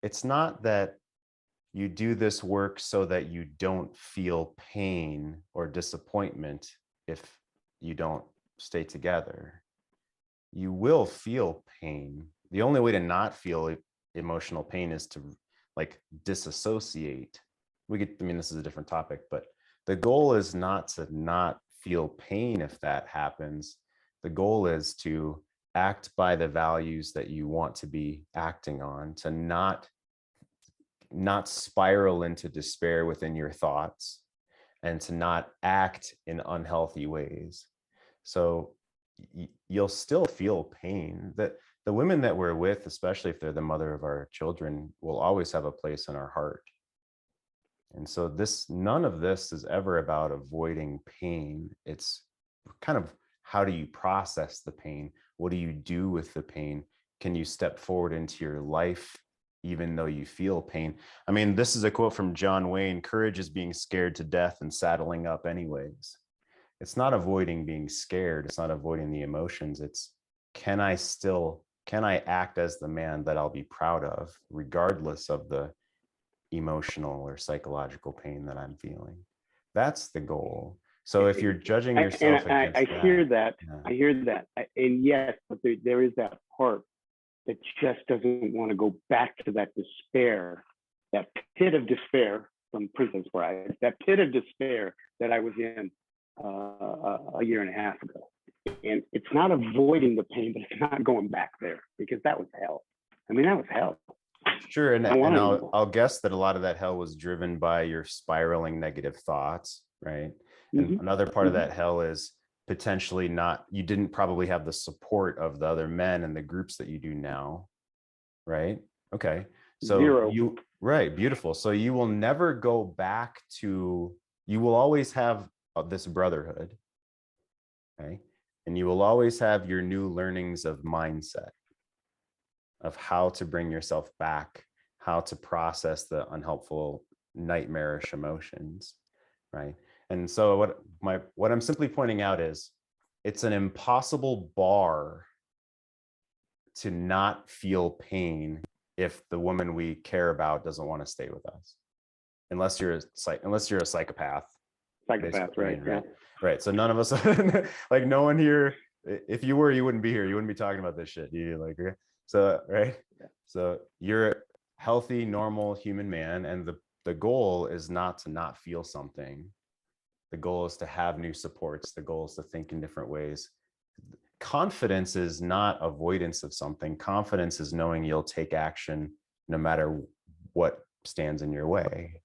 it's not that you do this work so that you don't feel pain or disappointment if you don't stay together. You will feel pain. The only way to not feel emotional pain is to like disassociate. I mean, this is a different topic, but the goal is not to not feel pain if that happens. The goal is to act by the values that you want to be acting on, to not spiral into despair within your thoughts, and to not act in unhealthy ways. So you'll still feel pain. That the women that we're with, especially if they're the mother of our children, will always have a place in our heart. And so none of this is ever about avoiding pain. It's kind of, how do you process the pain? What do you do with the pain? Can you step forward into your life even though you feel pain? I mean, this is a quote from John Wayne: "Courage is being scared to death and saddling up anyways." It's not avoiding being scared. It's not avoiding the emotions. It's, can I act as the man that I'll be proud of, regardless of the emotional or psychological pain that I'm feeling? That's the goal. So if you're judging yourself against I hear that. yeah. I hear that. And yes, but there is that part that just doesn't want to go back to that despair, that pit of despair from Princess Bride, that pit of despair that I was in a year and a half ago. And it's not avoiding the pain, but it's not going back there, because that was hell. I mean, that was hell. Sure. And I'll guess that a lot of that hell was driven by your spiraling negative thoughts, right? And another part of that hell is potentially you didn't probably have the support of the other men and the groups that you do now, right? Okay. So Zero. Right, beautiful. So you will never go back to, you will always have this brotherhood, okay? And you will always have your new learnings of mindset, of how to bring yourself back, how to process the unhelpful, nightmarish emotions, right? And so what I'm simply pointing out is, it's an impossible bar to not feel pain if the woman we care about doesn't want to stay with us, unless you're a psychopath. Right? Yeah. Right. So none of us, like no one here. If you were, you wouldn't be here. You wouldn't be talking about this shit. You like, so right. So you're a healthy, normal human man, and the goal is not to not feel something. The goal is to have new supports. The goal is to think in different ways. Confidence is not avoidance of something. Confidence is knowing you'll take action no matter what stands in your way.